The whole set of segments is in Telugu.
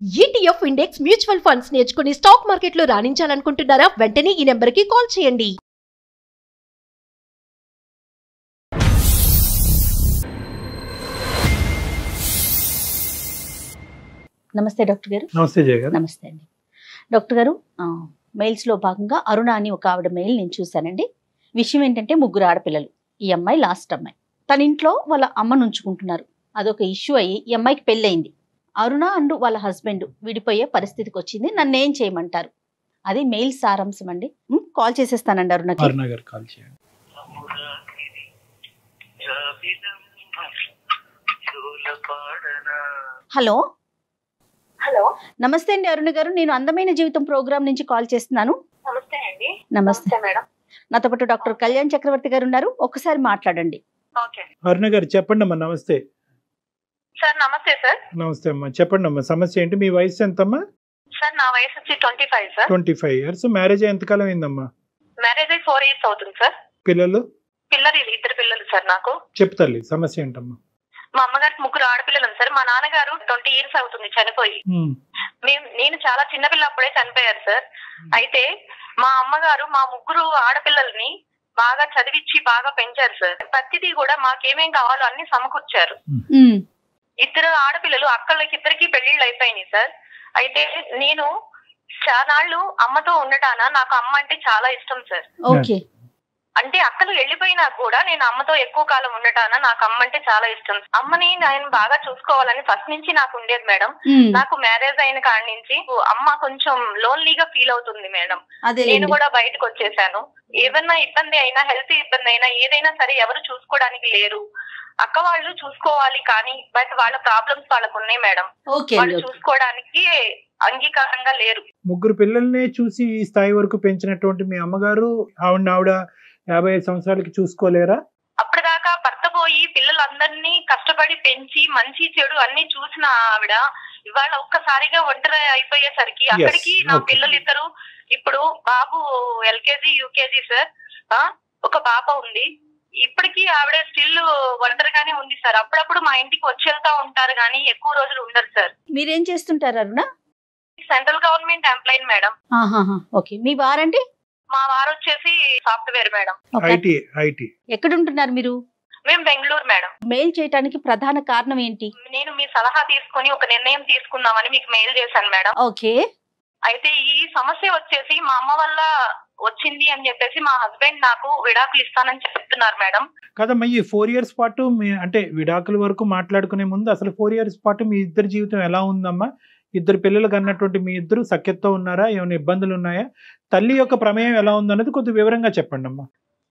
ETF ఇండెక్స్ మ్యూచువల్ ఫండ్స్ నేర్చుకుని స్టాక్ మార్కెట్లో రాణించాలనుకుంటున్నారా? వెంటనే ఈ నెంబర్కి కాల్ చేయండి. నమస్తే డాక్టర్ గారు. నమస్తే జయ గారు. నమస్తే అండి డాక్టర్ గారు. మెయిల్స్లో భాగంగా అరుణ అని ఒక ఆవిడ మెయిల్ నేను చూశానండి. విషయం ఏంటంటే ముగ్గురు ఆడపిల్లలు. ఈ అమ్మాయి లాస్ట్ అమ్మాయి. తన ఇంట్లో వాళ్ళ అమ్మను ఉంచుకుంటున్నారు. అదొక ఇష్యూ అయ్యి ఈ అమ్మాయికి పెళ్ళయింది. అరుణ అండ్ వాళ్ళ హస్బెండ్ విడిపోయే పరిస్థితికి వచ్చింది. నన్ను ఏం చేయమంటారు? అది మెయిల్ సారాంశం అండి. కాల్ చేసేస్తానండి అరుణకి. అరుణ గారు కాల్ చేయండి. హలో హలో, నమస్తే అండి అరుణ గారు. నేను అందమైన జీవితం ప్రోగ్రామ్ నుంచి కాల్ చేస్తున్నాను. నమస్తే అండి. నమస్తే మేడం. నాతో పాటు డాక్టర్ కళ్యాణ్ చక్రవర్తి గారు ఉన్నారు. ఒక్కసారి మాట్లాడండి. ఓకే అరుణ గారు చెప్పండి అమ్మా. నమస్తే. సార్ నమస్తే సార్. నమస్తే అమ్మా, చెప్పండి అమ్మా. సమస్య ఏంటి? మీ వయసు ఎంతమ్మా? సార్ నా వయసు వచ్చి 25 సార్. 25 years. మ్యారేజ్ ఎంతకాలం అయిందమ్మా? మ్యారేజ్ అయ్యి 4 years అవుతుంది సార్. పిల్లలు? ఇద్దరు పిల్లలు సార్ నాకు. చెప్తాలి సమస్య ఏంటమ్మా? మా అమ్మగారికి ముగ్గురు ఆడపిల్లలు సార్. మా నాన్నగారు 20 years అవుతుంది చనిపోయి. నేను చాలా చిన్నపిల్ల అప్పుడే చనిపోయారు సార్. అయితే మా అమ్మగారు మా ముగ్గురు ఆడపిల్లల్ని బాగా చదివించి బాగా పెంచారు సార్. ప్రతిదీ కూడా మాకేమేం కావాలో అన్ని సమకూర్చారు. ఇద్దరు ఆడపిల్లలు అక్కలకి ఇద్దరికి పెళ్లిళ్ళు అయిపోయినాయి సార్. అయితే నేను చాలాళ్ళు అమ్మతో ఉండటాన నాకు అమ్మ అంటే చాలా ఇష్టం సార్. ఓకే. అంటే అక్కలు వెళ్ళిపోయినా కూడా నేను అమ్మతో ఎక్కువ కాలం ఉండటాన నాకు అమ్మ అంటే చాలా ఇష్టం. అమ్మని నేను బాగా చూసుకోవాలని ఫస్ట్ నుంచి నాకు ఉండేది మేడం. నాకు మ్యారేజ్ అయిన కాడి నుంచి అమ్మ కొంచెం లోన్లీగా ఫీల్ అవుతుంది మేడం. నేను కూడా బయటకు వచ్చేసాను. ఏదన్నా ఇబ్బంది అయినా, హెల్త్ ఇబ్బంది అయినా, ఏదైనా సరే ఎవరు చూసుకోవడానికి లేరు. అక్క వాళ్ళు చూసుకోవాలి కానీ బట్ వాళ్ళ ప్రాబ్లమ్స్ వాళ్ళకు ఉన్నాయి మేడం. వాళ్ళు చూసుకోవడానికి అంగీకారంగా లేరు. ముగ్గురు పిల్లల్ని చూసి ఈ స్థాయి వరకు పెంచినటువంటి మీ అమ్మగారు ఆవిడ 55 సంవత్సరాలకి చూసుకోలేరా? అప్పటిదాకా భర్త పోయి పిల్లలందరినీ కష్టపడి పెంచి మంచి చెడు అన్ని చూసిన ఆవిడ ఇవాళ ఒక్కసారిగా ఒంటరి అయిపోయేసరికి అక్కడికి నా పిల్లలు ఇద్దరు, ఇప్పుడు బాబు LKG UKG సార్, ఒక పాప ఉంది. ఇప్పటికీ ఆవిడ స్టిల్ ఒంటరిగానే ఉంది సార్. అప్పుడప్పుడు మా ఇంటికి వచ్చి వెళ్తా ఉంటారు కానీ ఎక్కువ రోజులు ఉండరు సార్. మీరేం చేస్తుంటారు Aruna? Central government employee madam. Okay. మీ వారండి? మా వారు వచ్చేసి సాఫ్ట్వేర్ మేడం. ఐటీ. ఎక్కడ ఉంటున్నారు మీరు? మేము బెంగళూరు మేడం. మెయిల్ చేయడానికి ప్రధాన కారణం ఏంటి? నేను మీ సలహా తీసుకుని ఒక నిర్ణయం తీసుకుందామని మీకు మెయిల్ చేశాను మేడం. ఓకే. అయితే ఈ సమస్య వచ్చేసి మా అమ్మ వల్ల వచ్చింది అని చెప్పేసి మా హస్బెండ్ నాకు విడాకులు ఇస్తానని చెప్తున్నారు మేడం. కదమ్మా, ఈ 4 years పాటు అంటే విడాకుల వరకు మాట్లాడుకునే ముందు అసలు 4 years పాటు మీ ఇద్దరి జీవితం ఎలా ఉందమ్మా? ఇద్దరు పిల్లలు కన్నటువంటి మీ ఇద్దరు సఖ్యతతో ఉన్నారా? ఏమైనా ఇబ్బందులు ఉన్నాయా? తల్లి యొక్క ప్రమేయం ఎలా ఉందన్నది కొద్దిగా వివరంగా చెప్పండి అమ్మా.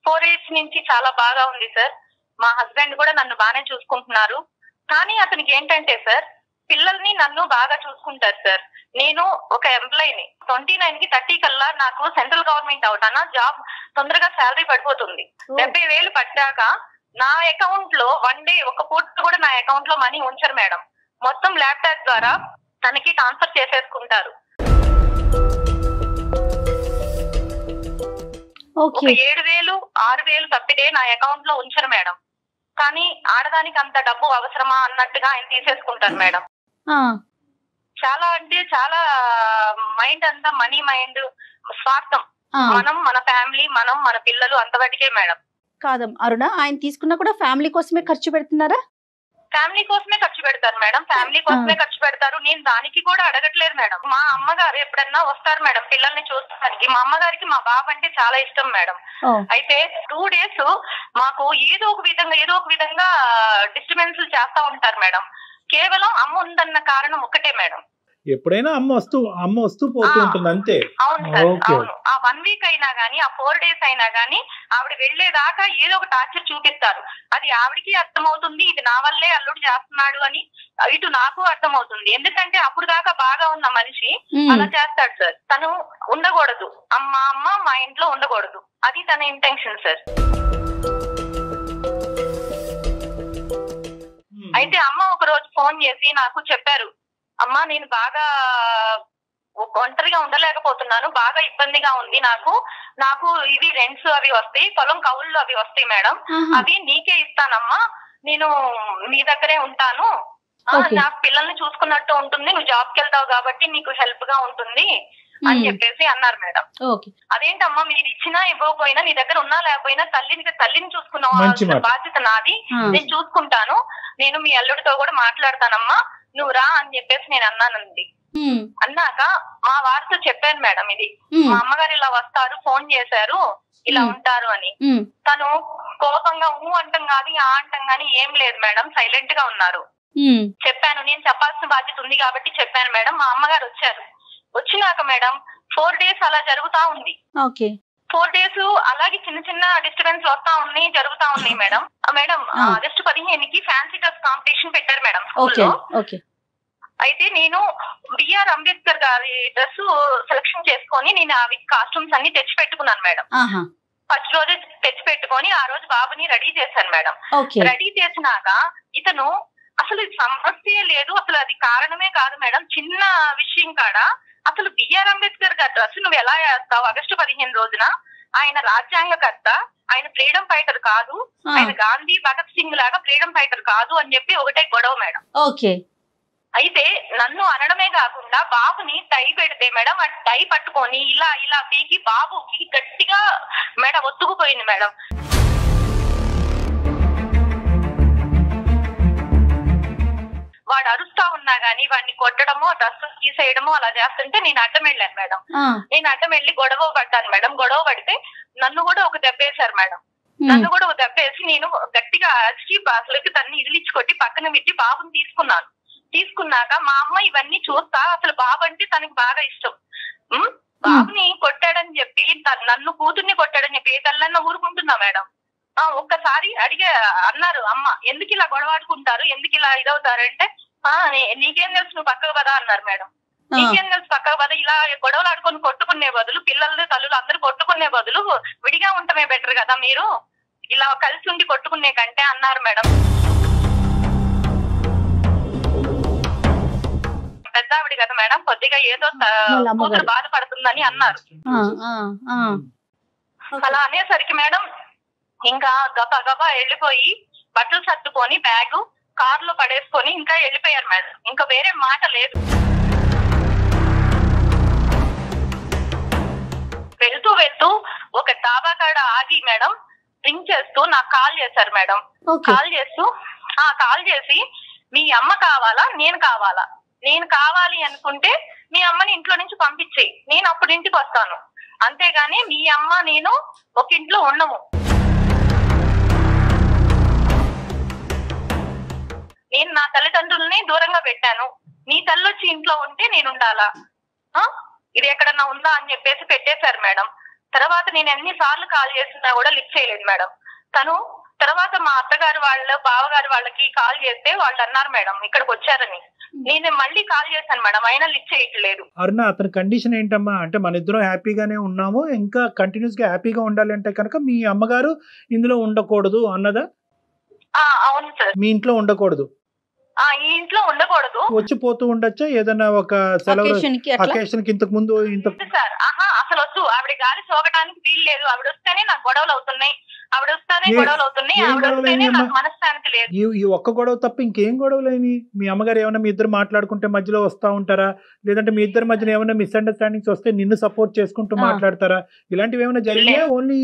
4 years నుంచి చాలా బాగా ఉంది సార్. మా హస్బెండ్ కూడా నన్ను బాగానే చూసుకుంటున్నారు. కానీ అతనికి ఏంటంటే సార్, పిల్లల్ని నన్ను బాగా చూసుకుంటారు సార్. నేను ఒక ఎంప్లాయీని. 29కి 30 కల్లా నాకు సెంట్రల్ గవర్నమెంట్ అవుతానా జాబ్ తొందరగా శాలరీ పడిపోతుంది. 70,000 పడ్డాక నా అకౌంట్ లో వన్ డే ఒక పూట కూడా నా అకౌంట్ లో మనీ ఉంచరు మేడం. మొత్తం ల్యాప్టాప్ ద్వారా తనకి ట్రాన్స్ఫర్ చేసేసుకుంటారు. ఒక 7,000 6,000 తప్పితే నా అకౌంట్ లో ఉంచరు మేడం. కానీ ఆడదానికి అంత డబ్బు అవసరమా అన్నట్టుగా ఆయన తీసేసుకుంటారు మేడం. చాలా అంటే చాలా మైండ్ అంతా మనీ మైండ్, స్వార్థం. మనం మన ఫ్యామిలీ, మనం మన పిల్లలు అంతవరకే మేడం. కాదమ్మా అరుణ, ఆయన తీసుకున్నా కూడా ఫ్యామిలీ కోసమే ఖర్చు పెడుతున్నారా? ఫ్యామిలీ కోసమే ఖర్చు పెడతారు మేడం. ఫ్యామిలీ కోసమే ఖర్చు పెడతారు. నేను దానికి కూడా అడగట్లేదు మేడం. మా అమ్మగారు ఎప్పుడన్నా వస్తారు మేడం పిల్లల్ని చూస్తానికి. మా అమ్మగారికి మా బాబు అంటే చాలా ఇష్టం మేడం. అయితే 2 days మాకు ఏదో ఒక విధంగా డిస్టర్బెన్స్ చేస్తా ఉంటారు మేడం. కేవలం అమ్మ ఉందన్న కారణం ఒకటే మేడం. ఎప్పుడైనా అమ్మ వస్తూ పోతూ ఉంటుంది అంతే. అవును సార్, అవును. ఆ 1 week అయినా గానీ, ఆ 4 days అయినా గానీ ఆవిడ వెళ్లేదాకా ఏదో ఒక టార్చర్ చూపిస్తారు. అది ఆవిడకి అర్థమవుతుంది, ఇది నా వల్లే అల్లుడు చేస్తున్నాడు అని. ఇటు నాకు అర్థమవుతుంది. ఎందుకంటే అప్పుడు దాకా బాగా ఉన్న మనిషి అలా చేస్తాడు సార్. తను ఉండకూడదు, అమ్మ మా ఇంట్లో ఉండకూడదు, అది తన ఇంటెన్షన్ సార్. అయితే అమ్మ ఒక రోజు ఫోన్ చేసి నాకు చెప్పారు, అమ్మా నేను బాగా ఒంటరిగా ఉండలేకపోతున్నాను, బాగా ఇబ్బందిగా ఉంది నాకు ఇవి రెంట్స్ అవి వస్తాయి, పొలం కౌళ్ళు అవి వస్తాయి మేడం, అవి నీకే ఇస్తానమ్మా, నేను మీ దగ్గరే ఉంటాను Okay. నా పిల్లల్ని చూసుకున్నట్టు ఉంటుంది, నువ్వు జాబ్ కి వెళ్తావు కాబట్టి నీకు హెల్ప్ గా ఉంటుంది అని చెప్పేసి అన్నారు మేడం. ఓకే. అదేంటమ్మా మీరు ఇచ్చినా ఇవ్వకపోయినా నీ దగ్గర ఉన్నా లేకపోయినా తల్లిని చూసుకున్న బాధ్యత నాది, నేను చూసుకుంటాను, నేను మీ అల్లుడితో కూడా మాట్లాడతానమ్మా, నువ్వు రా అని చెప్పేసి నేను అన్నానండి. అన్నాక మా వారితో చెప్పాను మేడం, ఇది మా అమ్మగారు ఇలా వస్తారు, ఫోన్ చేశారు, ఇలా ఉంటారు అని. తను కోపంగా అంటాం కాదు ఆ అంటాం గానీ ఏం లేదు మేడం, సైలెంట్ గా ఉన్నారు. చెప్పాను, నేను చెప్పాల్సిన బాధ్యత ఉంది కాబట్టి చెప్పాను మేడం. మా అమ్మగారు వచ్చారు, వచ్చినాక మేడం 4 days అలా జరుగుతా ఉంది. 4 days అలాగే చిన్న చిన్న డిస్టర్బెన్స్ వస్తా ఉన్నాయి, జరుగుతా ఉన్నాయి మేడం. మేడం ఆగస్టు 15కి ఫ్యాన్సీ డ్రెస్ కాంపిటీషన్ పెట్టారు మేడం స్కూల్లో. అయితే నేను బిఆర్ అంబేద్కర్ గారి డ్రెస్ సెలక్షన్ చేసుకొని నేను అవి కాస్ట్యూమ్స్ అన్ని తెచ్చి పెట్టుకున్నాను మేడం. ఫస్ట్ రోజు తెచ్చి పెట్టుకొని ఆ రోజు బాబుని రెడీ చేశాను మేడం. రెడీ చేసినాక ఇతను అసలు సమస్య లేదు, అసలు అది కారణమే కాదు మేడం, చిన్న విషయం కాడ అసలు బిఆర్ అంబేద్కర్ గారి డ్రెస్ నువ్వు ఎలా వేస్తావు ఆగస్టు 15 రోజున? ఆయన రాజ్యాంగకర్త, ఆయన ఫ్రీడమ్ ఫైటర్ కాదు, ఆయన గాంధీ భగత్ సింగ్ లాగా ఫ్రీడమ్ ఫైటర్ కాదు అని చెప్పి ఒకటే గొడవ మేడం. అయితే నన్ను అనడమే కాకుండా బాబుని టై పెడితే మేడం ఆ టై పట్టుకొని ఇలా ఇలా పీకి బాబుకి గట్టిగా మేడం ఒత్తుకుపోయింది మేడం. వాడు అరుస్తా ఉన్నా గానీ వాడిని కొట్టడము, డ్రెస్ తీసేయడము అలా చేస్తుంటే నేను అడ్డం వెళ్ళాను మేడం. నేను అడ్డం వెళ్ళి గొడవ పడ్డాను మేడం. గొడవ పడితే నన్ను కూడా ఒక దెబ్బేశారు మేడం. నన్ను కూడా ఒక దెబ్బేసి నేను గట్టిగా అరిచి అసలుకి తన్ని ఇదిలిచ్చి కొట్టి పక్కన పెట్టి బాబుని తీసుకున్నాను. తీసుకున్నాక మా అమ్మ ఇవన్నీ చూస్తా, అసలు బాబు అంటే తనకి బాగా ఇష్టం. బాబుని కొట్టాడని చెప్పి నన్ను కూతుర్ని కొట్టాడని చెప్పి ఏ తల్లన్నా ఊరుకుంటున్నా మేడం. ఒక్కసారి అన్నారు అమ్మ, ఎందుకు ఇలా గొడవాడుకుంటారు, ఎందుకు ఇలా ఇదవుతారంటే నీకేం తెలుసు నువ్వు పక్కకు పదా అన్నారు మేడం. నీకేం తెలుసు పక్కకు పద, ఇలా గొడవలు ఆడుకొని కొట్టుకునే బదులు పిల్లలు తల్లులు అందరూ కొట్టుకునే బదులు విడిగా ఉండటమే బెటర్ కదా, మీరు ఇలా కలిసి ఉండి కొట్టుకునే కంటే అన్నారు మేడం. పెద్దావిడి కదా మేడం, కొద్దిగా ఏదో కూతురు బాధపడుతుందని అన్నారు. అలా అనేసరికి మేడం ఇంకా గబా వెళ్ళిపోయి బట్టలు సర్దుకొని బ్యాగ్ కారులో పడేసుకొని ఇంకా వెళ్ళిపోయారు మేడం. ఇంకా వేరే మాట లేదు. వెళ్తూ ఒక డాబా కాడ ఆగి మేడం రింగ్ చేస్తూ నాకు కాల్ చేశారు మేడం. కాల్ చేసి మీ అమ్మ కావాలా నేను కావాలా, నేను కావాలి అనుకుంటే మీ అమ్మని ఇంట్లో నుంచి పంపించేయి, నేను అప్పుడు ఇంటికి వస్తాను, అంతేగాని మీ అమ్మ నేను ఒక ఇంట్లో ఉండము. నేను నా తల్లిదండ్రుల్ని దూరంగా పెట్టాను, నీ తల్లి వచ్చి ఇంట్లో ఉంటే నేను ఉండాలా, ఇది ఎక్కడన్నా ఉందా అని చెప్పేసి పెట్టేశారు మేడం. తర్వాత నేను ఎన్నిసార్లు కాల్ చేసినా కూడా లిఫ్ట్ చేయలేదు మేడం. తను తర్వాత మా అత్తగారు వాళ్ళ బావగారు వాళ్ళకి కాల్ చేస్తే వాళ్ళు అన్నారు మేడం ఇక్కడికి వచ్చారని. నేను మళ్ళీ కాల్ చేశాను మేడం, అయినా లిఫ్ట్ చేయట్లేదు. అరుణ, అతని కండిషన్ ఏంటమ్మా అంటే మన ఇద్దరం హ్యాపీగానే ఉన్నాము, ఇంకా కంటిన్యూస్ గా హ్యాపీగా ఉండాలి అంటే కనుక మీ అమ్మగారు ఇందులో ఉండకూడదు అన్నదా? అవును సార్, మీ ఇంట్లో ఉండకూడదు, ఈ ఇంట్లో ఉండకూడదు, వచ్చి పోతూ ఉండొచ్చా ఏదన్నా ఒక సెలవు అకేషన్ కి ఇంతకు ముందు సార్? అసలు వద్దు, ఆవిడ గాలి సోకడానికి వీలు లేదు, ఆవిడ వస్తేనే నాకు గొడవలు అవుతున్నాయి, ఆవిడ వస్తేనే నాకు మనశ్శాంతి లేదు. ఈ ఒక్క గొడవ తప్ప ఇంకేం గొడవలేని? మీ అమ్మగారు ఏమైనా మీ ఇద్దరు మాట్లాడుకుంటే మధ్యలో వస్తా ఉంటారా, లేదంటే మీ ఇద్దరి మధ్యన ఏమైనా మిస్అండర్స్టాండింగ్స్ వస్తే నిన్ను సపోర్ట్ చేసుకుంటూ మాట్లాడతారా? ఇలాంటివి ఏమైనా జరిగినా ఓన్లీ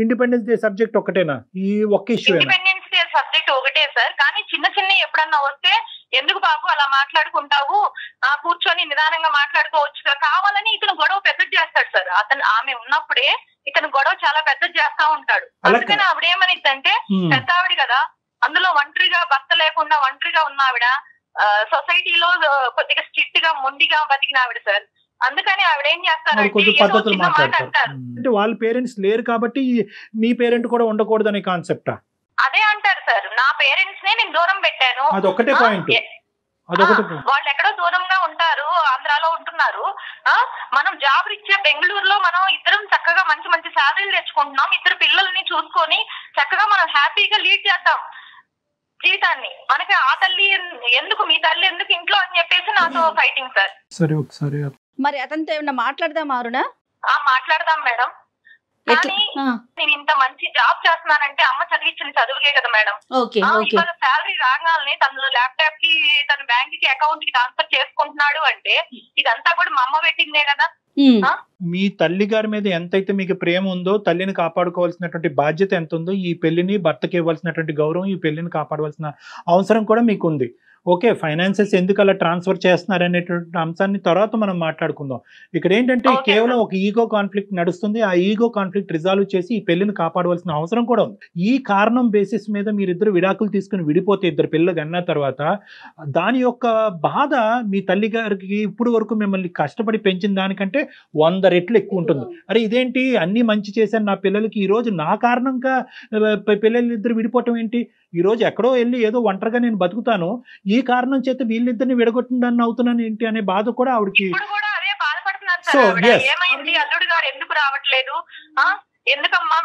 ఇండిపెండెన్స్ డే సబ్జెక్ట్ ఒకటేనా? ఈ ఒక్క ఇష్యూ ఇండిపెండెన్స్ డే సబ్జెక్ట్ ఒకటే సార్, కానీ చిన్న ఎప్పుడన్నా వస్తే ఎందుకు బాబు అలా మాట్లాడుకుంటావు, కూర్చొని నిదానంగా మాట్లాడుకోవచ్చు, కావాలని ఇతను గొడవ పెద్దది చేస్తాడు సార్. ఆమె ఉన్నప్పుడే ఇతను గొడవ చాలా పెద్దది చేస్తా ఉంటాడు. అందుకని ఆవిడ ఏమనిద్దంటే పెద్ద ఆవిడ కదా, అందులో ఒంటరిగా భర్త లేకుండా ఒంటరిగా ఉన్న ఆవిడ, సొసైటీలో కొద్దిగా స్ట్రిక్ట్ గా మొండిగా బతికిన ఆవిడ సార్. అందుకని ఆవిడ ఏం చేస్తారంటే అంటే వాళ్ళ పేరెంట్స్ లేరు కాబట్టి మీ పేరెంట్ కూడా ఉండకూడదు అనే కాన్సెప్టా? అదే అంటారు సార్, నా పేరెంట్స్ నే నేను దూరం పెట్టాను, అదొకటే పాయింట్. వాళ్ళు ఎక్కడో దూరంగా ఉంటారు, ఆంధ్రాలో ఉంటున్నారు, మనం జాబ్ రీత్యా బెంగళూరులో మనం ఇద్దరం చక్కగా మంచి మంచి శాలరీలు తెచ్చుకుంటున్నాం, ఇద్దరు పిల్లల్ని చూసుకొని చక్కగా మనం హ్యాపీగా లీడ్ చేద్దాం జీవితాన్ని. మనకి ఆ తల్లి ఎందుకు, మీ తల్లి ఎందుకు ఇంట్లో అని చెప్పేసి నాతో ఫైటింగ్ సార్. సరే ఒకసారి మరి అతనితో ఏమన్నా మాట్లాడదాం అరుణ? మాట్లాడదాం మేడం. కానీ నేను ఇంత మంచి జాబ్ చేస్తున్నానంటే అమ్మ చదివించిన చదువుకే కదా మేడం. ఇవాళ శాలరీ రాగానే తను ల్యాప్టాప్ కి తన బ్యాంక్ కి అకౌంట్ కి ట్రాన్స్ఫర్ చేసుకుంటున్నాడు అంటే ఇదంతా కూడా మా అమ్మ పెట్టిందే కదా. మీ తల్లి గారి మీద ఎంతైతే మీకు ప్రేమ ఉందో, తల్లిని కాపాడుకోవాల్సినటువంటి బాధ్యత ఎంత ఉందో, ఈ పెళ్లిని భర్తకి ఇవ్వాల్సినటువంటి గౌరవం, ఈ పెళ్లిని కాపాడవలసిన అవసరం కూడా మీకు ఉంది. ఓకే, ఫైనాన్సెస్ ఎందుకు అలా ట్రాన్స్ఫర్ చేస్తున్నారు అనేటువంటి అంశాన్ని తర్వాత మనం మాట్లాడుకుందాం. ఇక్కడ ఏంటంటే కేవలం ఒక ఈగో కాన్ఫ్లిక్ట్ నడుస్తుంది. ఆ ఈగో కాన్ఫ్లిక్ట్ రిజాల్వ్ చేసి ఈ పెళ్లిని కాపాడవలసిన అవసరం కూడా ఉంది. ఈ కారణం బేసిస్ మీద మీరిద్దరు విడాకులు తీసుకుని విడిపోతే, ఇద్దరు పిల్లలు కన్నా తర్వాత దాని యొక్క బాధ మీ తల్లి గారికి ఇప్పుడు వరకు మిమ్మల్ని కష్టపడి పెంచిన దానికంటే 100 రెట్లు ఎక్కువ ఉంటుంది. అరే ఇదేంటి, అన్ని మంచి చేశాను నా పిల్లలకి, ఈ రోజు నా కారణంగా పిల్లలు ఇద్దరు విడిపోవటం ఏంటి, ఈ రోజు ఎక్కడో వెళ్ళి ఏదో ఒంటరిగా నేను బతుకుతాను, ఈ కారణం చేత వీళ్ళిద్దరిని విడగొట్టిందని అవుతున్నాను ఏంటి అనే బాధ కూడా ఆవిడకి. ఏమైంది అల్లుడు గారు ఎందుకు రావట్లేదు, ఎందుకమ్మా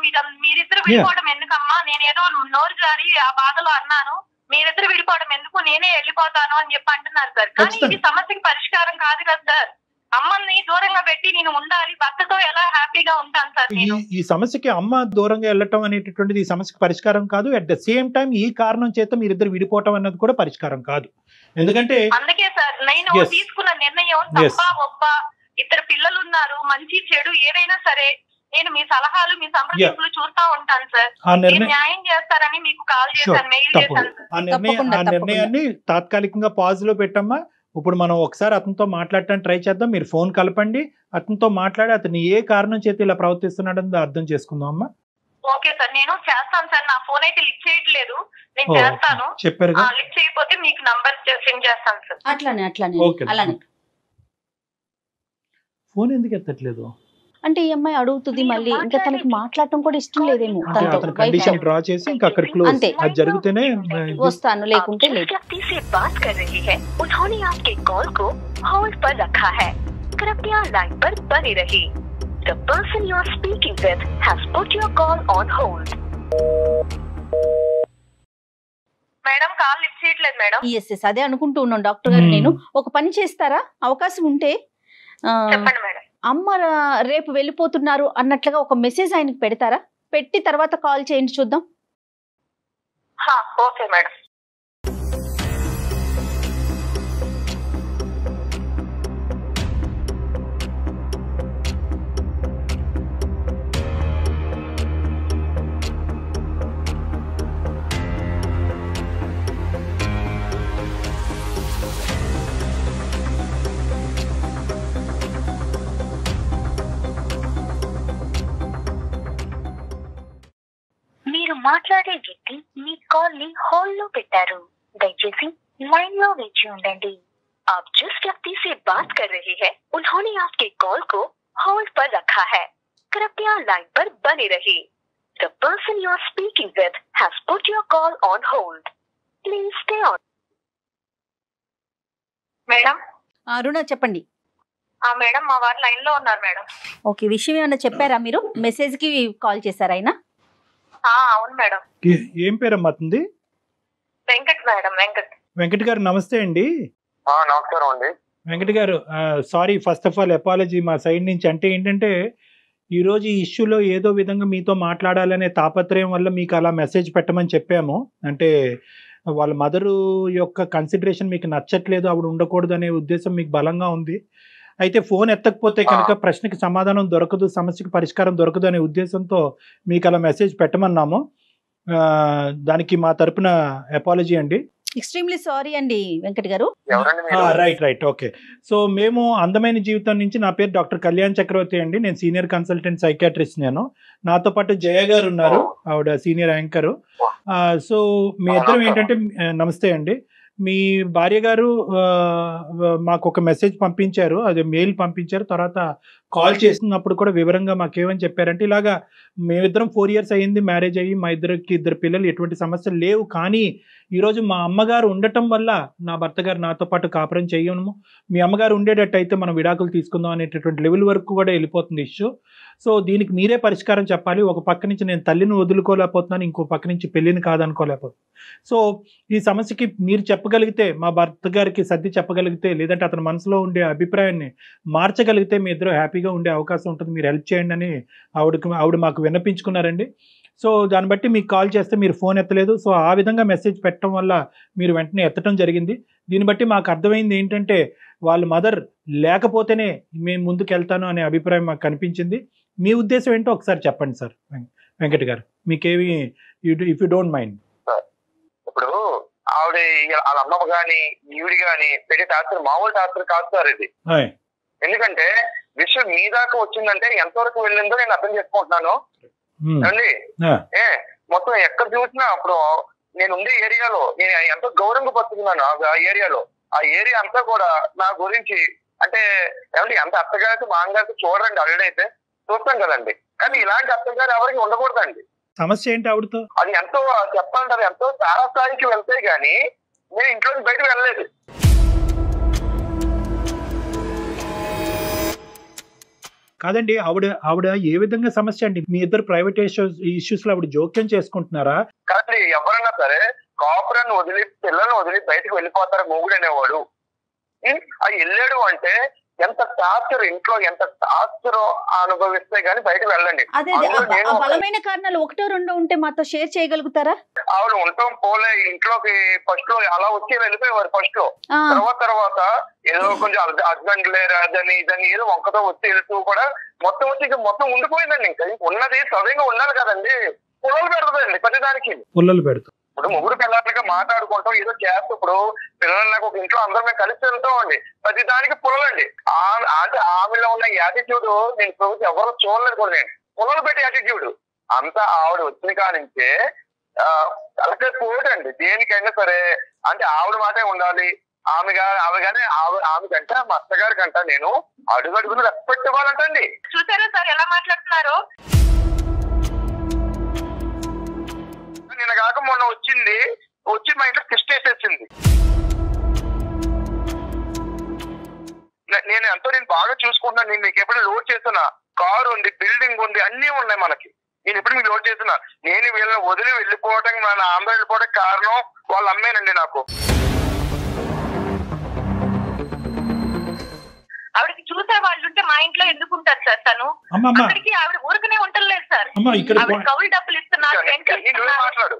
మీరిద్దరు విడిపోవడం ఎందుకమ్మా, నేనేదో నోరు జారి ఆ బాధలో అన్నాను, మీరిద్దరు విడిపోవడం ఎందుకు, నేనే వెళ్ళిపోతాను అని చెప్పి అంటున్నారు సార్. కానీ ఇది సమస్యకి పరిష్కారం కాదు కదా సార్. అమ్మని దూరంగా పెట్టి నేను ఉండాలి, భర్తతో ఎలా హ్యాపీగా ఉంటాను సార్ నేను. ఈ సమస్యకి అమ్మ దూరంగా వెళ్ళటం అనేటటువంటిది ఈ సమస్యకి పరిష్కారం కాదు. అట్ ద సేమ్ టైం ఈ కారణం చేత మీరిద్దరు విడిపోవటం అన్నది కూడా పరిష్కారం కాదు. ఎందుకంటే అందుకే సార్ నేను తీసుకున్న నిర్ణయం తప్ప ఒప్ప, ఇద్దరు పిల్లలు ఉన్నారు, మంచి చెడు ఏదైనా సరే నేను మీ సలహాలు మీ సంప్రదింపులు చూస్తా ఉంటాను సార్. న్యాయం చేస్తారని మీకు కాల్ చేశాను, మెయిల్ చేశాను. ఆ నిర్ణయాన్ని తాత్కాలికంగా పాజ్ లో పెట్టమ్మా. ఇప్పుడు మనం ఒకసారి అతనితో మాట్లాడటానికి ట్రై చేద్దాం. మీరు ఫోన్ కలపండి, అతనితో మాట్లాడి అతను ఏ కారణం చేతి ఇలా ప్రవర్తిస్తున్నాడని అర్థం చేసుకుందాం అమ్మా. ఓకే సార్, నేను చేస్తాను సార్. నా ఫోన్ అయితే లిఫ్ట్ చేయట్లేదు, నేను చేస్తాను. చెప్పారు లిఫ్ట్ చేయకపోతే మీకు నంబర్ సెండ్ చేస్తాను సార్. అట్లానే ఫోన్ ఎందుకు ఎత్తట్లేదు అంటే ఈ అమ్మాయి అడుగుతుంది మళ్ళీ, ఇంకా తనకి మాట్లాడటం కూడా ఇష్టం లేదేమో. కండిషన్ డ్రా చేసి ఇంకా అక్కడ క్లోజ్, అది జరిగితేనే వస్తాను, లేకుంటే లేదు. మేడం కాల్ లిఫ్ట్ చేయట్లేదు మేడం. ఎస్ అదే అనుకుంటూ ఉన్నాను డాక్టర్ గారు. నేను ఒక పని చేస్తారా, అవకాశం ఉంటే చెప్పండి మేడం. అమ్మ రేపు వెళ్ళిపోతున్నారు అన్నట్లుగా ఒక మెసేజ్ ఆయనకి పెడతారా, పెట్టి తర్వాత కాల్ చేయండి చూద్దాం. Okay madam. మీరు మాట్లాడే వ్యక్తి మీ కాల్ ని హోల్డ్ లో పెట్టారు, దయచేసి लाइन में वेची ఉండండి. आप जिस व्यक्ति से बात कर रहे हैं उन्होंने आपके कॉल को होल्ड पर रखा है, कृपया लाइन पर बने रहिए. The person you are speaking with has put your call on hold. Please stay on. Madam Aruna చెప్పండి. మేడం మా వారు లైన్ లో ఉన్నారు మేడం. ఓకే, విషయం ఏమన్నా చెప్పారా మీరు, మెసేజ్ కి కాల్ చేశారా ఆయన? అవును మేడం. ఏం పేరమ్మా అతనిది? వెంకట్ మేడం. వెంకట్ గారు నమస్తే అండి. నమస్కారం అండి. వెంకట్ గారు sorry, first of all apology మా సైడ్ నుంచి. అంటే ఏంటంటే ఈరోజు ఈ ఇష్యూలో ఏదో విధంగా మీతో మాట్లాడాలనే తాపత్రయం వల్ల మీకు అలా మెసేజ్ పెట్టమని చెప్పాము. అంటే వాళ్ళ మదరు యొక్క కన్సిడరేషన్ మీకు నచ్చట్లేదు, ఆవిడ ఉండకూడదు అనే ఉద్దేశం మీకు బలంగా ఉంది. అయితే ఫోన్ ఎత్తకపోతే కనుక ప్రశ్నకి సమాధానం దొరకదు, సమస్యకి పరిష్కారం దొరకదు అనే ఉద్దేశంతో మీకు అలా మెసేజ్ పెట్టమన్నాము. దానికి మా తరపున అపాలజీ అండి. ఎక్స్ట్రీమ్లీ సారీ అండి వెంకట్ గారు. Right okay. సో మేము అందమైన జీవితం నుంచి, నా పేరు డాక్టర్ కళ్యాణ్ చక్రవర్తి అండి, నేను సీనియర్ కన్సల్టెంట్ సైకాట్రిస్ట్. నేను నాతో పాటు జయ గారు ఉన్నారు, ఆవిడ సీనియర్ యాంకరు. సో మీ ఇద్దరం ఏంటంటే, నమస్తే అండి, మీ భార్య గారు మాకు ఒక మెసేజ్ పంపించారు, అదే మెయిల్ పంపించారు. తర్వాత కాల్ చేసినప్పుడు కూడా వివరంగా మాకేమని చెప్పారంటే, ఇలాగా మేమిద్దరం 4 years అయ్యింది మ్యారేజ్ అయ్యి, మా ఇద్దరికి 2 పిల్లలు, ఎటువంటి సమస్యలు లేవు, కానీ ఈరోజు మా అమ్మగారు ఉండటం వల్ల నా భర్త గారు నాతో పాటు కాపురం చేయము, మీ అమ్మగారు ఉండేటట్టయితే మనం విడాకులు తీసుకుందాం అనేటటువంటి లెవెల్ వరకు కూడా వెళ్ళిపోతుంది ఇష్యూ. సో దీనికి మీరే పరిష్కారం చెప్పాలి. ఒక పక్క నుంచి నేను తల్లిని వదులుకోలేకపోతున్నాను, ఇంకో పక్క నుంచి పెళ్ళిని కాదనుకోలేకపోతున్నాను. సో ఈ సమస్యకి మీరు చెప్పగలిగితే, మా భర్త గారికి సర్ది చెప్పగలిగితే, లేదంటే అతని మనసులో ఉండే అభిప్రాయాన్ని మార్చగలిగితే మీ ఇద్దరు హ్యాపీగా ఉండే అవకాశం ఉంటుంది. మీరు హెల్ప్ చేయండి అని ఆవిడ మాకు విన్నపించుకున్నారండి. సో దాన్ని బట్టి మీకు కాల్ చేస్తే మీరు ఫోన్ ఎత్తలేదు. సో ఆ విధంగా మెసేజ్ పెట్టడం వల్ల మీరు వెంటనే ఎత్తడం జరిగింది. దీన్ని బట్టి మాకు అర్థమైంది ఏంటంటే వాళ్ళ మదర్ లేకపోతేనే మేము ముందుకు వెళ్తాను అనే అభిప్రాయం మాకు కనిపించింది. మీ ఉద్దేశం ఏంటో ఒకసారి చెప్పండి సార్ వెంకట్ గారు, మీకేమి, ఇఫ్ యూ డోంట్ మైండ్. ఇప్పుడు ఆవిడ వాళ్ళ అమ్మ గాని ఈవిడ గాని పెట్టే టార్చర్ మామూలు టార్చర్ కాదు సార్ ఇది. ఎందుకంటే విషయం మీ దాకా వచ్చిందంటే ఎంతవరకు వెళ్ళిందో నేను అర్థం చేసుకుంటున్నాను అండి. మొత్తం ఎక్కడ చూసినా అప్పుడు నేను ఉండే ఏరియాలో నేను ఎంతో గౌరవంగా బతుకున్నాను. ఆ ఏరియాలో ఆ ఏరియా అంతా కూడా నా గురించి అంటే ఏమంటే ఎంత అత్తగారికి మామగారికి చూడరండి. ఆల్రెడీ అయితే చూస్తాం కదండి, కానీ ఇలాంటి అత్తగారు ఎవరికి ఉండకూడదండి. సమస్య ఏంటి ఆవిడతో? అది ఎంతో చెప్పాలంటారు, ఎంతో చాలా స్థాయికి వెళ్తే గానీ నేను ఇంట్లో నుంచి బయటకు వెళ్ళలేదు. కాదండి, ఆవిడ ఏ విధంగా సమస్య అండి? మీ ఇద్దరు ప్రైవేట్ ఇష్యూస్ లో ఆవిడ జోక్యం చేసుకుంటున్నారా? కానీ ఎవరైనా సరే కాపురాన్ని వదిలి పిల్లల్ని వదిలి బయటకు వెళ్ళిపోతారు మొగుడు అనేవాడు. అది వెళ్ళాడు అంటే ఎంత టార్చర్, ఇంట్లో ఎంత టార్చర్ అనుభవిస్తే గానీ బయటకు వెళ్ళండి. అదే బలమైన కారణాలు ఒకటో రెండో ఉంటే మాతో షేర్ చేయగలుగుతారా? ఆవిడ ఉంటాం పోలే ఇంట్లోకి ఫస్ట్ లో అలా వచ్చి వెళ్ళిపోయేవారు. ఫస్ట్ లో తర్వాత ఏదో కొంచెం హస్బెండ్ లేరు అదని ఇదని ఏదో ఒక్కతో వచ్చి వెళ్తూ కూడా మొత్తం వచ్చి మొత్తం ఉండిపోయిందండి. ఇంకా ఉన్నది సవ్యంగా ఉండాలి కదండి. పుల్లలు పెడుతుందండి ప్రతిదానికి. పుల్లలు పెడుతుంది. ఇప్పుడు ముగ్గురు పిల్లలకి మాట్లాడుకుంటాం ఏదో చేస్తూ ఇప్పుడు పిల్లలకు ఒక ఇంట్లో అందరం మేము కలిసి వెళ్తాం అండి. ప్రతి దానికి పుల్లలండి. అంటే ఆమెలో ఉన్న యాటిట్యూడ్ నేను ఎవరు చూడలేదు కూడా. నేను పుల్లలు పెట్టే యాటిట్యూడ్ అంతా ఆవిడ వచ్చిన కానించే అలాగే పోటండి. దేనికైనా సరే అంటే ఆవిడ మాటే ఉండాలి. ఆమెకంటే మా అత్తగారి కంట నేను అడుగడుగును రెస్పెక్ట్ ఇవ్వాలంటండి. చూసారా సార్ ఎలా మాట్లాడుతున్నారు? నిన్న కాక మొన్న వచ్చి మా ఇంట్లో కిస్ట్ వేసేసింది. నేను బాగా చూసుకుంటున్నాను. నేను మీకు ఎప్పుడు లోడ్ చేస్తున్నా, కారు ఉంది, బిల్డింగ్ ఉంది, అన్ని ఉన్నాయి మనకి. నేను ఎప్పుడు మీకు లోడ్ చేస్తున్నా. నేను వీళ్ళని వదిలి వెళ్ళిపోవడానికి మన ఆంధ్ర వెళ్ళిపోవడానికి కారణం వాళ్ళ అమ్మేనండి. నాకు ఆవిడకి చూసే వాళ్ళు ఉంటే మా ఇంట్లో ఎందుకు ఉంటారు సార్? తను అక్కడికి ఆవిడ ఊరికనే ఉండలేదు సార్. కౌలు డబ్బులు ఇస్తున్నారు. నువ్వే మాట్లాడు,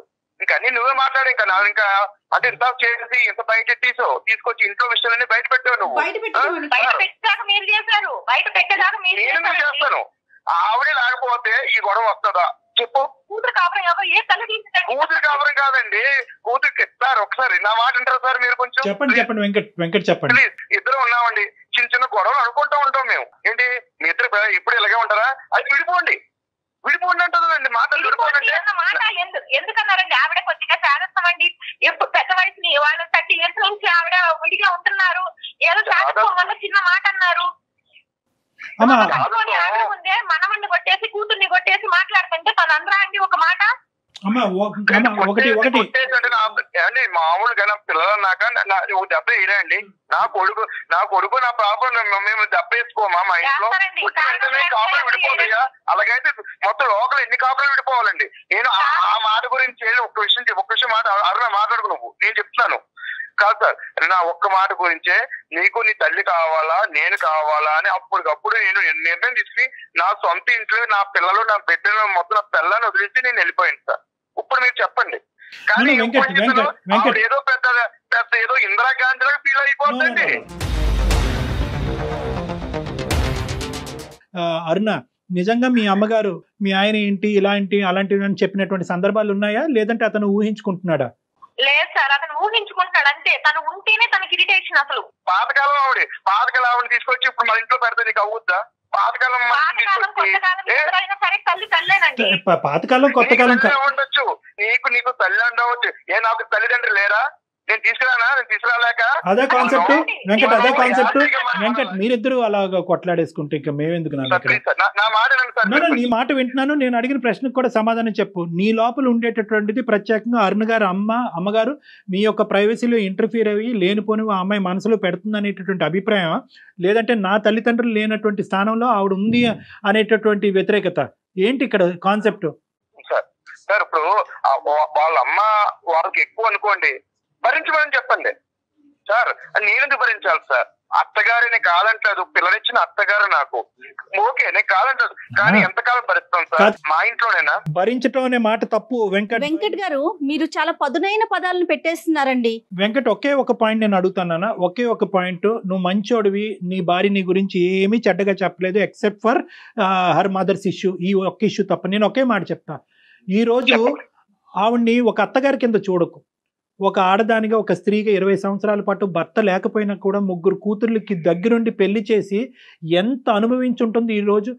నువ్వే మాట్లాడు. ఇంకా అంటే ఇంత చేసి ఇంత బయట తీసుకొచ్చి ఇంట్లో విషయాలన్నీ బయట పెట్టావు నువ్వు. బయట పెట్టాక మీరు చేశారు, బయట పెట్టేదాకా నేను చేస్తాను. ఆవిడే లేకపోతే ఈ గొడవ వస్తుందా చెప్పు? కూతురు కాపురం ఎవరు ఏ తల్లి తీసుకుంటారు? కూతురు కాపురం కాదండి, కూతురికి సార్ ఒకసారి నా మాట అంటారు సార్ మీరు కొంచెం? చెప్పండి వెంకట్ చెప్పండి. ప్లీజ్. ఇద్దరు ఉన్నామండి, చిన్న చిన్న గొడవలు అనుకుంటూ ఉంటాం మేము. ఏంటి మీ ఇద్దరు ఇప్పుడు ఇలాగే ఉంటారా? అది విడిపోండి అంటుందండి. మాట ఎందుకన్నారండి? ఆవిడ కొద్దిగా శారస్తమండి. ఎప్పుడు పెద్ద వయసుని వాళ్ళ 30 years నుంచి ఆవిడ విడిగా ఉంటున్నారు. ఏదో శారస్తం వల్ల చిన్న మాట అన్నారు. ఆవిడ ముందే మనవన్ని కొట్టేసి కూతుర్ని కొట్టేసి మాట్లాడుతుంటే తను అందరా అండి ఒక మాట. మామూలుగా పిల్లలన్నాక దెబ్బ వేయరండి. నా కొడుకు నా ప్రాబ్లం మేము దెబ్బ వేసుకోమా మా ఇంట్లో? వెంటనే కాపురం విడిపోతాయా? అలాగైతే మొత్తం లోకల్ ఎన్ని కాపురం విడిపోవాలండి? నేను ఆ మాట గురించి ఒక్క విషయం అరుణ మాట్లాడుకు నువ్వు. నేను చెప్తున్నాను కాదు సార్, నా ఒక్క మాట గురించే నీకు నీ తల్లి కావాలా నేను కావాలా అని అప్పటికప్పుడు నేను నిర్ణయం తీసుకుని నా సొంత ఇంట్లో నా పిల్లలు నా బిడ్డలు మొత్తం నా పిల్లల్ని వదిలేసి నేను వెళ్ళిపోయాను సార్. ఇప్పుడు మీరు చెప్పండి. కానీ ఏదో పెద్ద ఏదో ఇందిరాగాంధీ లాగా ఫీల్ అయిపోతుంది. అరుణ, నిజంగా మీ అమ్మగారు మీ ఆయన ఏంటి ఇలాంటి అలాంటివి అని చెప్పినటువంటి సందర్భాలు ఉన్నాయా, లేదంటే అతను ఊహించుకుంటున్నాడా? లేదు సార్, అతను ఊహించుకుంటాడు అంతే. తను ఉంటేనే తనకి ఇరిటేషన్. అసలు పాతకాలం ఆవిడ తీసుకొచ్చి ఇప్పుడు మన ఇంట్లో పెడితే నీకు అవుద్దా? పాతకాలం పాతకాలం కొత్తకాలం ఉండొచ్చు. నీకు తల్లి ఉండవచ్చు. నాకు తల్లిదండ్రులు లేరా? నేను తీసుకురాలేక అదే కాన్సెప్ట్ వెంకట్, అదే కాన్సెప్ట్ వెంకట్. మీరిద్దరు అలాగా కొట్లాడేసుకుంటే ఇంకా మేమెందుకు? నా మాట సార్, నీ మాట వింటున్నాను. నేను అడిగిన ప్రశ్నకు కూడా సమాధానం చెప్పు. నీ లోపల ఉండేటటువంటిది ప్రత్యేకంగా అరుణ్ గారు అమ్మగారు మీ యొక్క ప్రైవసీలో ఇంటర్ఫీర్ అయ్యి లేనిపోని ఆ అమ్మాయి మనసులో పెడుతుంది అనేటటువంటి అభిప్రాయం, లేదంటే నా తల్లిదండ్రులు లేనటువంటి స్థానంలో ఆవిడ ఉంది అనేటటువంటి వ్యతిరేకత ఏంటి ఇక్కడ కాన్సెప్ట్? సార్ ఇప్పుడు వాళ్ళ అమ్మ వాళ్ళకి ఎక్కువ అనుకోండి, భరించమని చెప్పండి సార్. నేనెందుకు భరించాలి సార్? అత్తగారిని కాదంటలేదు, పిల్లనిచ్చిన అత్తగారు నాకు ఓకే, నేను కాదంటలేదు, కానీ ఎంతకాలం భరిస్తాం సార్? మా ఇంట్లోనేనా భరించటం అనే మాట తప్పు. వెంకట్ గారు మీరు చాలా పదునైన పదాలను పెట్టేస్తున్నారండి. వెంకట్, ఒకే ఒక పాయింట్ నేను అడుగుతానా, ఒకే ఒక పాయింట్. నువ్వు మంచోడివి, నీ భార్య నీ గురించి ఏమీ చెడ్డగా చెప్పలేదు except for her mothers issue, ఈ ఒక్క ఇష్యూ తప్ప. నేను ఒకే మాట చెప్తా, ఈ రోజు ఆవిడ్ని ఒక అత్తగారి కింద చూడకు. ఒక ఆడదానిగా, ఒక స్త్రీగా 20 సంవత్సరాల పాటు భర్త లేకపోయినా కూడా 3 కూతుర్లకి దగ్గరుండి పెళ్లి చేసి ఎంత అనుభవించి ఉంటుంది ఈరోజు.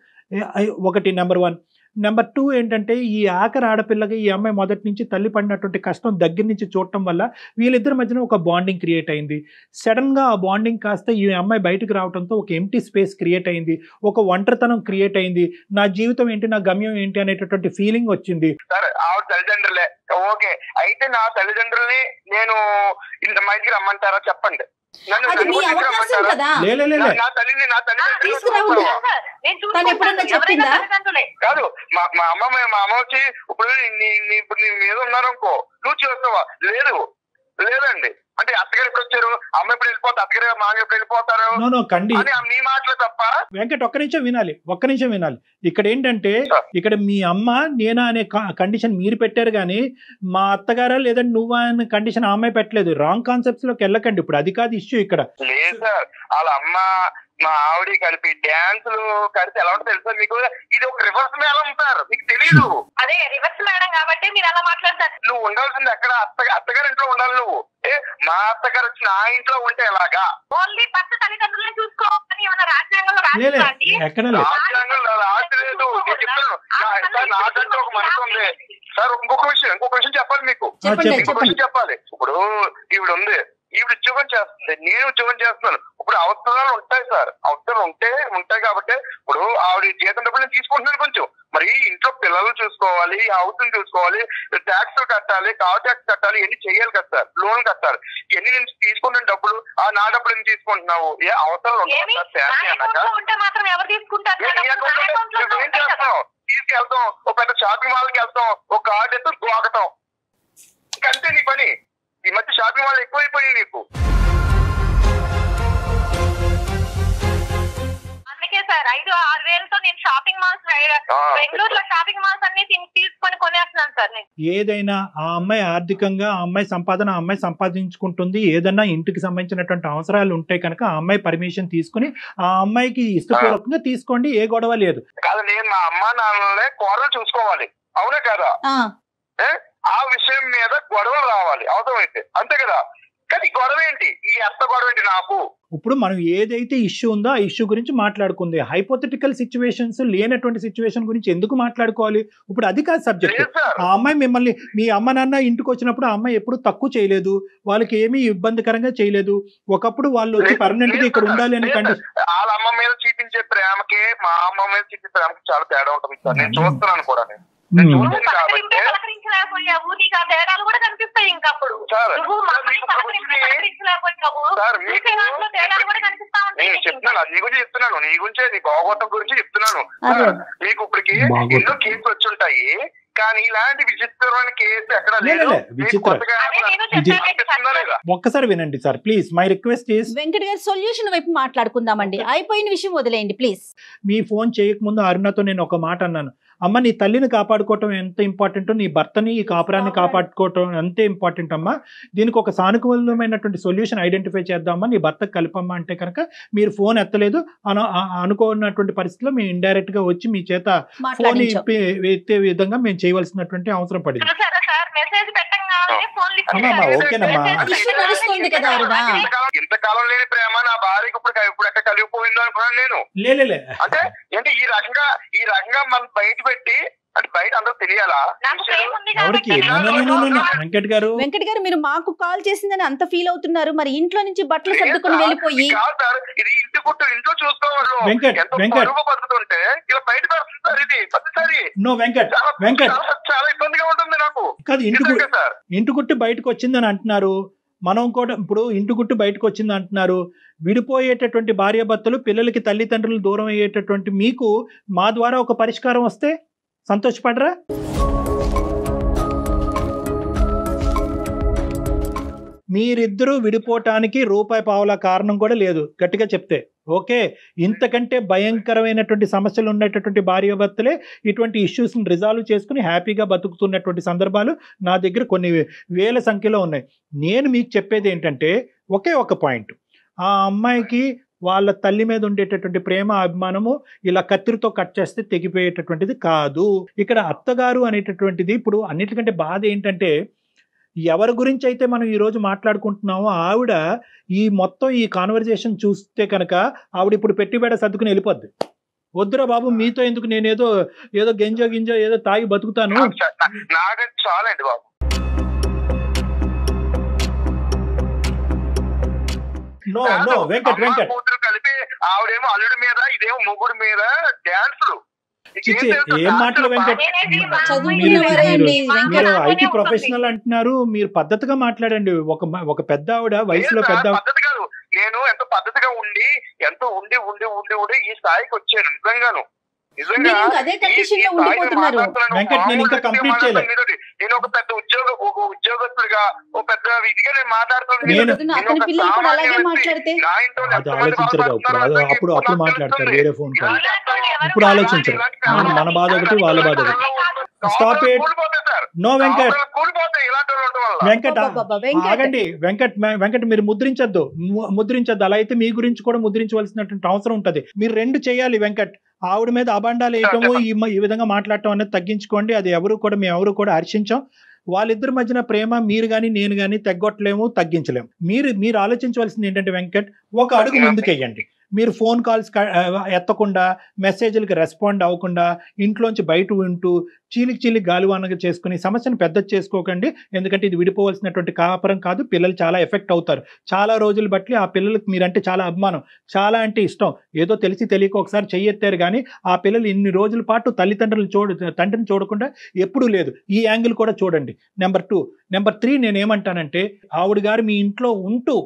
ఒకటి నెంబర్ 1. నెంబర్ 2 ఏంటంటే, ఈ ఆఖరి ఆడపిల్లగా ఈ అమ్మాయి మొదటి నుంచి తల్లి పడినటువంటి కష్టం దగ్గర నుంచి చూడటం వల్ల వీళ్ళిద్దరి మధ్యన ఒక బాండింగ్ క్రియేట్ అయింది. సడన్గా ఆ బాండింగ్ కాస్త ఈ అమ్మాయి బయటకు రావడంతో ఒక ఎంటీ స్పేస్ క్రియేట్ అయింది, ఒక ఒంటరితనం క్రియేట్ అయింది. నా జీవితం ఏంటి, నా గమ్యం ఏంటి అనేటటువంటి ఫీలింగ్ వచ్చింది. తల్లిదండ్రులే ఓకే, అయితే నా తల్లిదండ్రుల్ని నేను మా ఇంటికి రమ్మంటారా చెప్పండి? కాదు, మా అమ్మ వచ్చి ఇప్పుడు నీ మీద ఉన్నారనుకో, నువ్వు చూస్తావా? లేదండి అంటే అత్తగారు ఎప్పుడు వచ్చారు, అమ్మ ఎప్పుడు వెళ్ళిపోతారు, అత్తగారు మామ ఎప్పుడు వెళ్ళిపోతారు నీ మాటలు తప్ప. వెంకట్, ఒక్క నిమిషం వినాలి. ఇక్కడ ఏంటంటే, ఇక్కడ మీ అమ్మ నేనా అనే కండిషన్ మీరు పెట్టారు, కానీ మా అత్తగారా లేదంటే నువ్వా అనే కండిషన్ ఆ అమ్మాయి పెట్టలేదు. రాంగ్ కాన్సెప్ట్స్ లోకి వెళ్ళకండి. ఇప్పుడు అది కాదు ఇష్యూ ఇక్కడ. లేదు సార్, వాళ్ళ అమ్మ మా ఆవిడ కలిపి డాన్సులు కలిసి ఎలా ఉంటుంది తెలుసా మీకు? ఇది ఒక రివర్స్ మేడం సార్, మీకు తెలియదు. అదే రివర్స్ మేడం కాబట్టి మీరు అలా మాట్లాడతారు. నువ్వు ఉండాల్సింది ఎక్కడ? అత్తగారి ఇంట్లో ఉండాలి నువ్వు. మా అత్తగారు వచ్చి నా ఇంట్లో ఉంటే ఎలాగా? ఓన్లీ భర్త తల్లిదండ్రులను చూసుకోవాలని ఏమైనా రాజ్యాంగంలో రాజ్యాంగంలో రాజలేదు. నేను చెప్తాను, నాకంటే ఒక మనసు ఉంది సార్. ఇంకొక విషయం చెప్పాలి మీకు, ఇంకొక విషయం చెప్పాలి. ఇప్పుడు ఈవిడ ఉంది, ఈవిడ ఉద్యోగం చేస్తుంది, నేను ఉద్యోగం చేస్తున్నాను. ఇప్పుడు అవసరాలు ఉంటాయి సార్, అవసరాలు ఉంటాయి కాబట్టి ఇప్పుడు ఆవిడ జీతం డబ్బులు నేను తీసుకుంటున్నాను కొంచెం. మరి ఇంట్లో పిల్లలు చూసుకోవాలి, హౌస్ చూసుకోవాలి, ట్యాక్స్ కట్టాలి, కార్ ట్యాక్స్ కట్టాలి, ఇవన్నీ చెయ్యాలి కదా సార్. లోన్ కట్టాలి, ఇవన్నీ నేను తీసుకుంటున్న డబ్బులు నా డబ్బులు నేను తీసుకుంటున్నావు. ఏ అవసరాలు ఉంటాయి సార్? నువ్వేం చేస్తావు? తీసుకెళ్తాం, ఒక పెద్ద షాపింగ్ మాల్కి వెళ్తాం, ఒక కార్డు ఎత్తు గోకటం, ఇంకంతే నీ పని. ఈ మధ్య షాపింగ్ మాల్ ఎక్కువైపోయి నీకు. అందుకే సార్ 5-6 వేలతో నేను షాపింగ్ మాల్స్ బెంగళూరులో షాపింగ్ మాల్స్ అన్ని తీసుకొని కొనేస్తున్నాను సార్. ఏదైనా ఆ అమ్మాయి ఆర్థికంగా, ఆ అమ్మాయి సంపాదన ఆ అమ్మాయి సంపాదించుకుంటుంది. ఏదైనా ఇంటికి సంబంధించినటువంటి అవసరాలు ఉంటాయి కనుక ఆ అమ్మాయి పర్మిషన్ తీసుకుని ఆ అమ్మాయికి ఇష్టపూర్వకంగా తీసుకోండి, ఏ గొడవ లేదు. కాదు, నేను మా అమ్మ నాన్నలే కోడలు చూసుకోవాలి, అవునా కదా? ఆ విషయం మీద గొడవలు రావాలి అవసరమైతే, అంతే కదా? కానీ గొడవ ఏంటి, ఈ అత్త గొడవ ఏంటి నాకు? ఇప్పుడు మనం ఏదైతే ఇష్యూ ఉందో ఆ ఇష్యూ గురించి మాట్లాడుకుంది. హైపోథెటికల్ సిచ్యువేషన్స్ లేనటువంటి సిచ్యువేషన్ గురించి ఎందుకు మాట్లాడుకోవాలి? ఇప్పుడు అది కాదు సబ్జెక్ట్. ఆ అమ్మాయి మిమ్మల్ని, మీ అమ్మ నాన్న ఇంటికి వచ్చినప్పుడు ఆ అమ్మాయి ఎప్పుడు తక్కువ చేయలేదు, వాళ్ళకి ఏమీ ఇబ్బందికరంగా చేయలేదు. ఒకప్పుడు వాళ్ళు వచ్చి పర్మనెంట్ గా ఇక్కడ ఉండాలి అనే కండిషన్. వాళ్ళ అమ్మ మీద చూపించే ప్రేమకి మా అమ్మ మీద చూపించే ప్రేమకి చాలా తేడా ఉంటుంది సార్. నేను చూస్తున్నాను కూడా, తేడాలు కూడా కనిపిస్తాయి. ఇంకప్పుడు నీ గురించి చెప్తున్నాను, నీ గురించే, నీ భాగవతం గురించి చెప్తున్నాను. మీకు ఇప్పటికి ఎన్నో కేసులు వచ్చి ఉంటాయి, కానీ ఇలాంటి విచిత్రమైన కేసు ఎక్కడ లేదు. ఒక్కసారి వినండి sir please, my request is. Venkat గారు సొల్యూషన్ వైపు మాట్లాడుకుందామండి, అయిపోయిన విషయం వదిలేయండి ప్లీజ్. మీ ఫోన్ చేయకముందు అరుణతో నేను ఒక మాట అన్నాను, అమ్మ నీ తల్లిని కాపాడుకోవటం ఎంత ఇంపార్టెంటో నీ భర్తని, ఈ కాపురాన్ని కాపాడుకోవటం అంతే ఇంపార్టెంట్ అమ్మా. దీనికి ఒక సానుకూలమైనటువంటి సొల్యూషన్ ఐడెంటిఫై చేద్దామా, నీ భర్తకు కలిపమ్మా అంటే కనుక మీరు ఫోన్ ఎత్తలేదు. అనుకోనటువంటి పరిస్థితిలో మేము ఇండైరెక్ట్ గా వచ్చి మీ చేత ఫోన్ ఎత్తే విధంగా మేము చేయవలసినటువంటి అవసరం పడింది. ఇంతకాలం లేని ప్రేమ నా భార్యకి ఇప్పుడు ఎక్కడ కలిగిపోయిందో అనుకున్నాను నేను. లేలే అంటే ఏంటి ఈ రకంగా మన బయట పెట్టి అంటే బయట అందరూ తెలియాలా? నాకు ప్రేమ ఉంది ఎవరికి? కాబట్టి వెంకట్ గారు వెంకట్ గారు మీరు మాకు కాల్ చేసిందని అంత ఫీల్ అవుతున్నారు, మరి ఇంట్లో నుంచి బట్టలు సర్దుకొని వెళ్ళిపోయి కాదు సార్, ఇది ఇంటి గుట్టు ఇంట్లో చూసుకోవాలి. వెంకట్, ఎంతో వెంకట్. పరుగు పడుతుంటే ఇలా బయట పడుతుంది సార్. ఇది ప్రతిసారి నో వెంకట్, వెంకట్ చాలా ఇబ్బందిగా ఉంటుంది నాకు. కాదు, నిజంగా సార్. ఇంటి గుట్టు బయటకు వచ్చిందని అంటున్నారు. మనం కూడా ఇప్పుడు ఇంటి గుట్టు బయటకు వచ్చింది అంటున్నారు. విడిపోయేటటువంటి భార్యాభర్తలు పిల్లలకి తల్లిదండ్రులు దూరం అయ్యేటటువంటి మీకు మా ద్వారా ఒక పరిష్కారం వస్తే సంతోషపడరా? మీరిద్దరూ విడిపోవటానికి రూపాయి పావుల కారణం కూడా లేదు గట్టిగా చెప్తే. ఓకే, ఇంతకంటే భయంకరమైనటువంటి సమస్యలు ఉన్నటువంటి భార్యాభర్తలే ఇటువంటి ఇష్యూస్ని రిజాల్వ్ చేసుకుని హ్యాపీగా బతుకుతున్నటువంటి సందర్భాలు నా దగ్గర కొన్ని వేల సంఖ్యలో ఉన్నాయి. నేను మీకు చెప్పేది ఏంటంటే ఒకే ఒక పాయింట్, ఆ అమ్మాయికి వాళ్ళ తల్లి మీద ఉండేటటువంటి ప్రేమ అభిమానము ఇలా కత్తిరితో కట్ చేస్తే తెగిపోయేటటువంటిది కాదు. ఇక్కడ అత్తగారు అనేటటువంటిది ఇప్పుడు అన్నిటికంటే బాధ ఏంటంటే ఎవరి గురించి అయితే మనం ఈరోజు మాట్లాడుకుంటున్నామో ఆవిడ ఈ మొత్తం ఈ కాన్వర్జేషన్ చూస్తే కనుక ఆవిడ ఇప్పుడు పెట్టిబేడ సర్దుకుని వెళ్ళిపోద్ది. వద్దురా బాబు, మీతో ఎందుకు, నేను ఏదో గింజో ఏదో తాగి బతుకుతాను. నాకు చాలండి బాబు. నో వెంకట్ కలిపి ఆవిడేమో అల్లుడి మీద, ఇదేమో మొగుడు మీద డ్యాన్సులు. ఏం మాటలు వెంకట్, మీరు ఐటీ ప్రొఫెషనల్ అంటున్నారు, మీరు పద్ధతిగా మాట్లాడండి. ఒక పెద్ద ఆవిడ, వయసులో పెద్ద పద్ధతి కాదు. నేను ఎంతో పద్ధతిగా ఉండి ఈ స్థాయికి వచ్చాను. నిజంగాను వెంకట్, నేను ఇంకా కంప్లీట్ చేయలేదు. నేను ఒక పెద్ద ఉద్యోగస్తుడిగా ఒక పెద్ద విధిగా నేను అప్పుడు మాట్లాడతారు వేరే ఫోన్ కాల్. ఇప్పుడు ఆలోచించరు. మన బాధ ఒకటి, వాళ్ళ బాధ ఒకటి. Stop it. No Venkat, Venkat ఆగండి. వెంకట్ మీరు ముద్రించద్దు. అలా అయితే మీ గురించి కూడా ముద్రించవలసినటువంటి అవసరం ఉంటది. మీరు రెండు చేయాలి వెంకట్. ఆవిడ మీద అబాండాలు వేయటము, ఈ విధంగా మాట్లాడటం అనేది తగ్గించుకోండి. అది మేము ఎవరు కూడా హర్షించాం. వాళ్ళిద్దరి మధ్యన ప్రేమ మీరు కానీ నేను కానీ తగ్గొట్టలేము, తగ్గించలేము. మీరు ఆలోచించవలసింది ఏంటంటే వెంకట్, ఒక అడుగు ముందుకెయ్యండి. మీరు ఫోన్ కాల్స్ ఎత్తకుండా, మెసేజ్లకి రెస్పాండ్ అవ్వకుండా, ఇంట్లోంచి బయట ఉంటూ చీలికి గాలివానగా చేసుకుని సమస్యను పెద్ద చేసుకోకండి. ఎందుకంటే ఇది విడిపోవలసినటువంటి కాపురం కాదు. పిల్లలు చాలా ఎఫెక్ట్ అవుతారు. చాలా రోజులు బట్టి ఆ పిల్లలకి మీరంటే చాలా అభిమానం, చాలా అంటే ఇష్టం. ఏదో తెలిసి తెలియక ఒకసారి చెయ్యెత్తారు కానీ ఆ పిల్లలు ఇన్ని రోజుల పాటు తండ్రిని చూడకుండా ఎప్పుడూ లేదు. ఈ యాంగిల్ కూడా చూడండి. నెంబర్ 2. నెంబర్ 3, నేనేమంటానంటే ఆవిడ గారు మీ ఇంట్లో ఉంటూ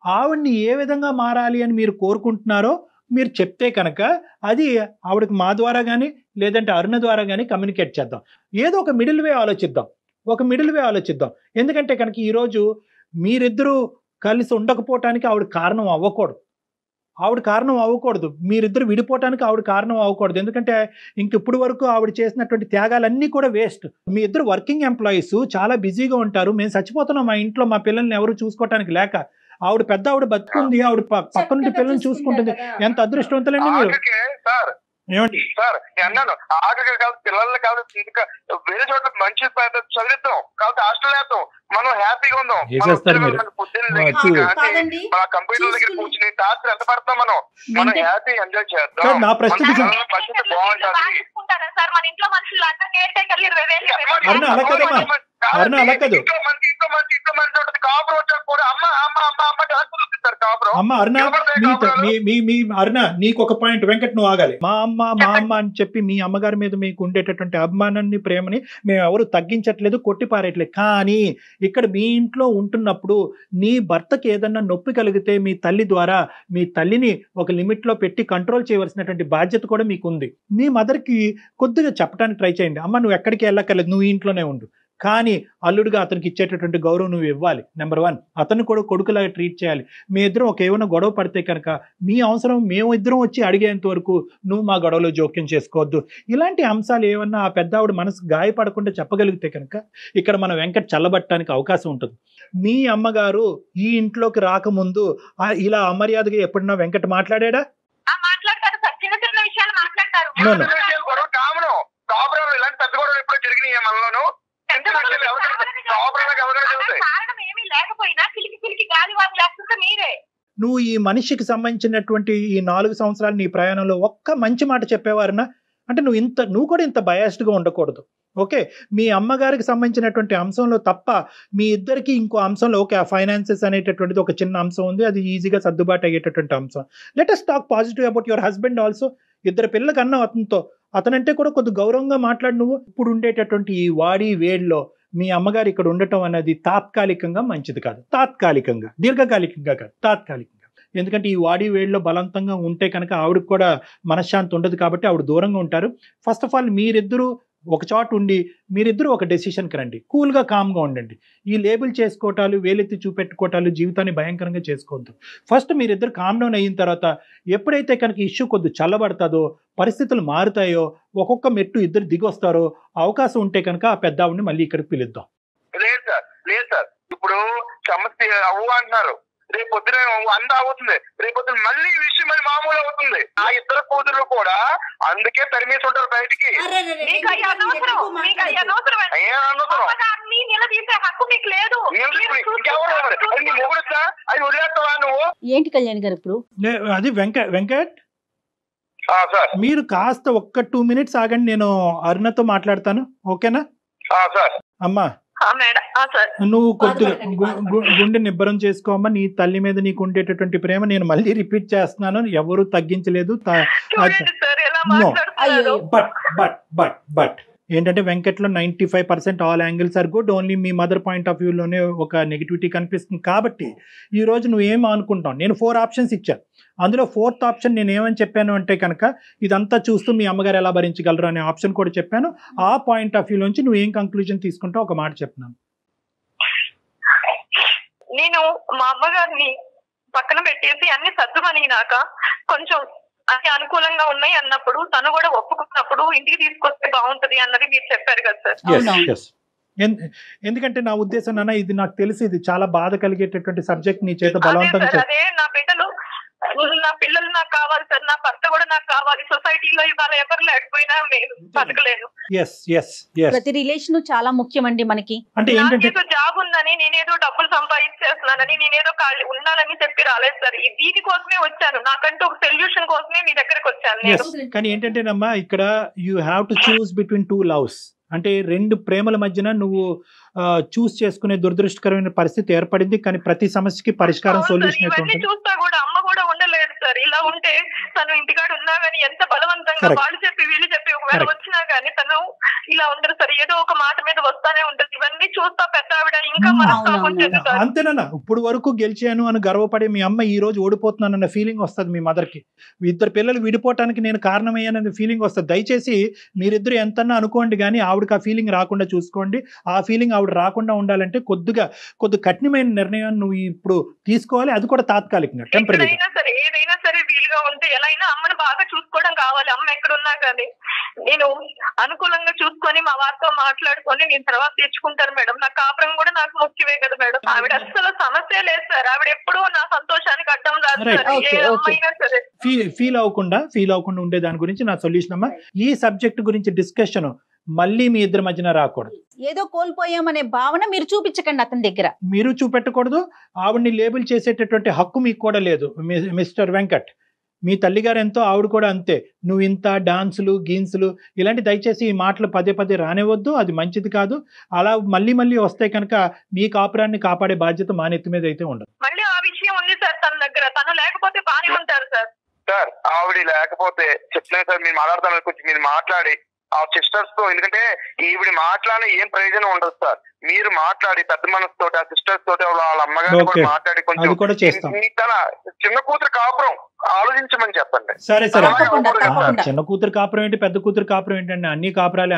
ఆవిడ్ని ఏ విధంగా మారాలి అని మీరు కోరుకుంటున్నారో మీరు చెప్తే కనుక అది ఆవిడకి మా ద్వారా కానీ లేదంటే అరుణ ద్వారా కానీ కమ్యూనికేట్ చేద్దాం. ఏదో ఒక మిడిల్ వే ఆలోచిద్దాం. ఎందుకంటే కనుక ఈరోజు మీరిద్దరూ కలిసి ఉండకపోవటానికి ఆవిడ కారణం అవ్వకూడదు. మీరిద్దరు విడిపోవటానికి ఆవిడ కారణం అవ్వకూడదు. ఎందుకంటే ఇంకెప్పుడు వరకు ఆవిడ చేసినటువంటి త్యాగాలన్నీ కూడా వేస్ట్. మీ ఇద్దరు వర్కింగ్ ఎంప్లాయీస్, చాలా బిజీగా ఉంటారు. మేము చచ్చిపోతున్నాం మా ఇంట్లో, మా పిల్లల్ని ఎవరు చూసుకోవటానికి లేక. ఆవిడ పెద్ద ఆవిడ బతుకుంది, ఆవిడ పక్క నుండి పిల్లల్ని చూసుకుంటుంది. ఎంత అదృష్టవంతులండి మీరు. ఏమండి సార్, అన్నాను ఆఖరికి కాదు, పిల్లల్ని కాదు, ఇంకా వేరే చోట్ల మంచి చదివిద్దాం, కాబట్టి హాస్టల్ వేద్దాం, మనం హ్యాపీగా ఉందాం. మన కంప్యూటర్ దగ్గర కూర్చుని టార్చర్ ఎంత పడతాం, మనం హ్యాపీ ఎంజాయ్ చేద్దాం. నా ప్రశ్నకి బాగుంటుంది. అమ్మ అరుణ, నీకు ఒక పాయింట్ వెంకట్, నువ్వు ఆగాలి. మా అమ్మ అని చెప్పి మీ అమ్మగారి మీద మీకు ఉండేటటువంటి అభిమానాన్ని, ప్రేమని మేము ఎవరు తగ్గించట్లేదు, కొట్టిపారేయట్లేదు. కానీ ఇక్కడ మీ ఇంట్లో ఉంటున్నప్పుడు నీ భర్తకి ఏదన్నా నొప్పి కలిగితే మీ తల్లి ద్వారా మీ తల్లిని ఒక లిమిట్ లో పెట్టి కంట్రోల్ చేయవలసినటువంటి బాధ్యత కూడా మీకు ఉంది. మీ మదర్కి కొద్దిగా చెప్పడానికి ట్రై చేయండి. అమ్మ నువ్వు ఎక్కడికి వెళ్ళక్కర్లేదు, నువ్వు ఇంట్లోనే ఉండు. కానీ అల్లుడుగా అతనికి ఇచ్చేటటువంటి గౌరవం నువ్వు ఇవ్వాలి. నెంబర్ 1, అతను కూడా కొడుకులాగా ట్రీట్ చేయాలి. మీ ఇద్దరం ఏమైనా గొడవ పడితే కనుక మీ అవసరం మేము ఇద్దరం వచ్చి అడిగేంత వరకు నువ్వు మా గొడవలో జోక్యం చేసుకోవద్దు. ఇలాంటి అంశాలు ఏమన్నా ఆ పెద్ద ఆవిడ మనసు గాయపడకుండా చెప్పగలిగితే కనుక ఇక్కడ మన వెంకట్ చల్లబట్టడానికి అవకాశం ఉంటుంది. మీ అమ్మగారు ఈ ఇంట్లోకి రాకముందు ఇలా అమర్యాదగా ఎప్పుడన్నా వెంకట్ మాట్లాడా? నువ్వు ఈ మనిషికి సంబంధించినటువంటి ఈ 4 సంవత్సరాలు నీ ప్రయాణంలో ఒక్క మంచి మాట చెప్పేవారన్నా? అంటే నువ్వు కూడా ఇంత బయాస్డ్గా ఉండకూడదు. ఓకే, మీ అమ్మగారికి సంబంధించినటువంటి అంశంలో తప్ప మీ ఇద్దరికి ఇంకో అంశంలో ఓకే ఆ ఫైనాన్సెస్ అనేటటువంటిది ఒక చిన్న అంశం ఉంది, అది ఈజీగా సర్దుబాటు అయ్యేటటువంటి అంశం. Let us talk positive about your husband also. ఇద్దరు పిల్లలకి అతనితో అతనంటే కూడా కొద్ది గౌరవంగా మాట్లాడు. నువ్వు ఇప్పుడు ఉండేటటువంటి ఈ వాడి వేడిలో మీ అమ్మగారు ఇక్కడ ఉండటం అనేది తాత్కాలికంగా మంచిది కాదు. తాత్కాలికంగా, దీర్ఘకాలికంగా కాదు, తాత్కాలికంగా. ఎందుకంటే ఈ వాడి వేడిలో బలవంతంగా ఉంటే కనుక ఆవిడకి కూడా మనశ్శాంతి ఉండదు కాబట్టి ఆవిడ దూరంగా ఉంటారు. ఫస్ట్ ఆఫ్ ఆల్ మీరిద్దరూ ఒక చోట ఉండి మీరిద్దరూ ఒక డెసిషన్కి రండి. కూల్గా కామ్గా ఉండండి. ఈ లేబుల్ చేసుకోవటాలు, వేలెత్తి చూపెట్టుకోవటాలు జీవితాన్ని భయంకరంగా చేసుకోవద్దు. ఫస్ట్ మీరిద్దరు కామ్ డౌన్ అయిన తర్వాత ఎప్పుడైతే కనుక ఇష్యూ కొద్ది చల్లబడతాదో, పరిస్థితులు మారుతాయో, ఒక్కొక్క మెట్టు ఇద్దరు దిగొస్తారో, అవకాశం ఉంటే కనుక ఆ పెద్ద ఆవిడని మళ్ళీ ఇక్కడికి పిలుద్దాం. లేదు సార్ ఇప్పుడు సమస్య అవ్వు అంటున్నారు, రేపు పొద్దున 100 అవుతుంది, రేపు పొద్దున మళ్ళీ ఈ విషయం మళ్ళీ మామూలు అవుతుంది. ఆ ఇద్దరు కూతురు కూడా అందుకే తరిమేసి ఉంటారు బయటికి. అది వదిలేస్తావా నువ్వు? ఏంటి కళ్యాణ్ గారు ఇప్పుడు అది వెంకట్ మీరు కాస్త ఒక్క 2 minutes ఆగండి, నేను అరుణతో మాట్లాడతాను. ఓకేనా అమ్మా? నువ్వు కొద్దిగా గుండె నిబ్బరం చేసుకోమ్మా. నీ తల్లి మీద నీకు ఉండేటటువంటి ప్రేమ నేను మళ్ళీ రిపీట్ చేస్తున్నాను, ఎవరు తగ్గించలేదు. బట్ ఏంటంటే వెంకట్లో 95% all angles are good, only మీ మదర్ పాయింట్ ఆఫ్ వ్యూలోనే ఒక నెగిటివిటీ కనిపిస్తుంది. కాబట్టి ఈరోజు నువ్వేం అనుకుంటావు? నేను 4 ఆప్షన్స్ ఇచ్చాను, అందులో 4th ఆప్షన్ నేను ఏమని చెప్పాను అంటే కనుక ఇదంతా చూస్తూ మీ అమ్మగారు ఎలా భరించగలరు అనే ఆప్షన్ కూడా చెప్పాను. ఆ పాయింట్ ఆఫ్ వ్యూ నుంచి నువ్వు ఏం కంక్లూజన్ తీసుకుంటావు ఒక మాట చెప్పినాను. నేను మా అమ్మగారిని పక్కన పెట్టేసి అన్ని సర్దుమనినాక కొంచెం అన్ని అనుకూలంగా ఉన్నాయి అన్నప్పుడు తను కూడా ఒప్పుకున్నప్పుడు ఇంటికి తీసుకొస్తే బాగుంటది అన్నది మీరు చెప్పారు కదా సార్. ఎందుకంటే నా ఉద్దేశం నాన్న, ఇది నాకు తెలిసి ఇది చాలా బాధ కలిగేటటువంటి సబ్జెక్ట్. నీ చేత బలవంతంగా అదే నా బిడ్డలు నా పిల్లలు నాకు కావాలి సార్, నా భర్త కూడా నాకు కావాలి. సొసైటీలో ఇవాళ ఎవరు లేకపోయినా నేను బతకలేను. ప్రతి రిలేషన్ చాలా ముఖ్యమండి మనకి. అంటే నాకేదో జాబ్ ఉందని, నేనేదో డబ్బులు సంపాదించేస్తున్నానని, నేనేదో ఉండాలని చెప్పి రాలేదు సార్. దీనికోసమే వచ్చాను, నాకంటూ ఒక సొల్యూషన్ కోసమే మీ దగ్గరకు వచ్చాను. కానీ ఏంటంటేనమ్మా, ఇక్కడ you have to choose between 2 loves. అంటే 2 ప్రేమల మధ్యన నువ్వు చూస్ చేసుకునే దురదృష్టకరమైన పరిస్థితి ఏర్పడింది. కానీ ప్రతి సమస్యకి పరిష్కారం, సొల్యూషన్ చూస్తా కూడా అమ్మ కూడా ఉండలేదు సార్. ఇలా ఉంటే తను ఇంటికాడ ఉన్నా గానీ ఎంత బలవంతంగా వాళ్ళు చెప్పి వీళ్ళు చెప్పి ఒకవేళ వచ్చినా గానీ తను ఇలా ఉండదు సార్. ఏదో ఒక మాట మీద వస్తానే ఉంటుంది. ఇవన్నీ చూస్తా పెద్ద ఆవిడ ఇంకా అంతేనా? ఇప్పుడు వరకు గెలిచాను అని గర్వపడే మీ అమ్మ ఈ రోజు ఓడిపోతున్నానన్న ఫీలింగ్ వస్తుంది మీ మదర్కి. 2 పిల్లలు విడిపోవటానికి నేను కారణమయ్యానన్న ఫీలింగ్ వస్తుంది. దయచేసి మీరిద్దరు ఎంతన్నా అనుకోండి కానీ ఆవిడకి ఆ ఫీలింగ్ రాకుండా చూసుకోండి. ఆ ఫీలింగ్ ఆవిడ రాకుండా ఉండాలంటే కొద్ది కఠినమైన నిర్ణయం నువ్వు ఇప్పుడు తీసుకోవాలి. అది కూడా తాత్కాలికంగా, టెంపరీ. ఏదైనా సరే వీలుగా ఉంటే ఎలా అయినా అమ్మను బాగా చూసుకోవడం కావాలి. అమ్మ ఎక్కడున్నా కానీ నేను అనుకూలంగా చూసుకొని మా వారితో మాట్లాడుకొని నేను తర్వాత తెచ్చుకుంటాను మేడం. నా కాపురం కూడా నాకు ముఖ్యమే కదా మేడం. ఆవిడ అస్సలు సమస్య లేదు సార్. ఆవిడ ఎప్పుడూ నా సంతోషానికి అడ్డం రాదు సార్. ఏ అమ్మైనా సరే ఫీల్ అవ్వకుండా ఉండే దాని గురించి నా సొల్యూషన్ అమ్మా. ఈ సబ్జెక్ట్ గురించి డిస్కషన్ మళ్ళీ మీ ఇద్దరి మధ్యన రాకూడదు. ఏదో కోల్పోయామనే భావన మీరు చూపించకండి అతని దగ్గర. మీరు చూపెట్టకూడదు. ఆవిడ్ని లేబుల్ చేసేటటువంటి హక్కు మీకు కూడా లేదు మిస్టర్ వెంకట్. మీ తల్లిగారు ఎంతో, ఆవిడ కూడా అంతే. నువ్వు ఇంత డాన్సులు గీన్సులు ఇలాంటి దయచేసి ఈ మాటలు పదే రానివద్దు. అది మంచిది కాదు. అలా మళ్ళీ వస్తే కనుక మీ కాపురాన్ని కాపాడే బాధ్యత మా నెత్తి మీద అయితే ఉండదు. మళ్ళీ ఆ విషయం ఉంది సార్ తన దగ్గర. తను లేకపోతే బానే ఉంటారు సార్. సార్ ఆవిడ లేకపోతే చెప్తున్నాను సార్, మీరు మాట్లాడతాను కొంచెం మీరు మాట్లాడి ఆ సిస్టర్స్ తో, ఎందుకంటే ఈవిడ మాట్లాడిన ఏం ప్రయోజనం ఉండదు సార్. మీరు మాట్లాడి పెద్ద మనసు తోటి ఆ సిస్టర్స్ తోటి వాళ్ళ అమ్మగారిని కూడా మాట్లాడి కొంచెం తన చిన్న కూతురు కాపురం ఆలోచించమని చెప్పండి. సరే చిన్న కూతురు కాపురం ఏంటి, పెద్ద కూతురు కాపురం ఏంటండి? అన్ని కాపురాలు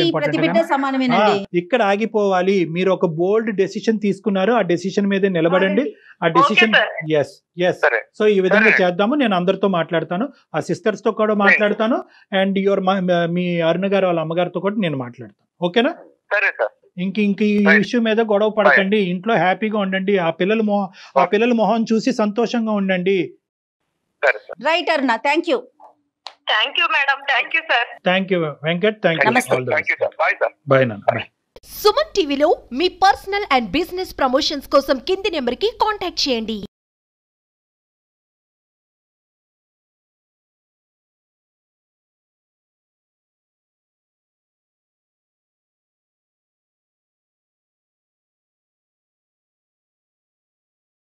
ఇంపార్టెంట్. ఇక్కడ ఆగిపోవాలి. మీరు ఒక బోల్డ్ డెసిషన్ తీసుకున్నారు, ఆ డెసిషన్ మీదే నిలబడండి. ఆ డెసిషన్ సో ఈ విధంగా చేద్దాము. నేను అందరితో మాట్లాడతాను, ఆ సిస్టర్స్ తో కూడా మాట్లాడతాను, అండ్ మీ అరుణ గారు వాళ్ళ అమ్మగారితో కూడా నేను మాట్లాడతాను. ఓకేనా? సరే సార్. ఇంక ఈ ఇష్యూ మీద గొడవ పడకండి. ఇంట్లో హ్యాపీగా ఉండండి. ఆ పిల్లల మొహం చూసి సంతోషంగా ఉండండి. Right Aruna, thank you madam. Thank you sir. Thank you Venkat. Thank you. Bye నాన్న. బాయ్. సుమన్ టీవీలో మీ పర్సనల్ అండ్ బిజినెస్ ప్రమోషన్స్ కోసం కింది నెంబర్కి కాంటాక్ట్ చేయండి.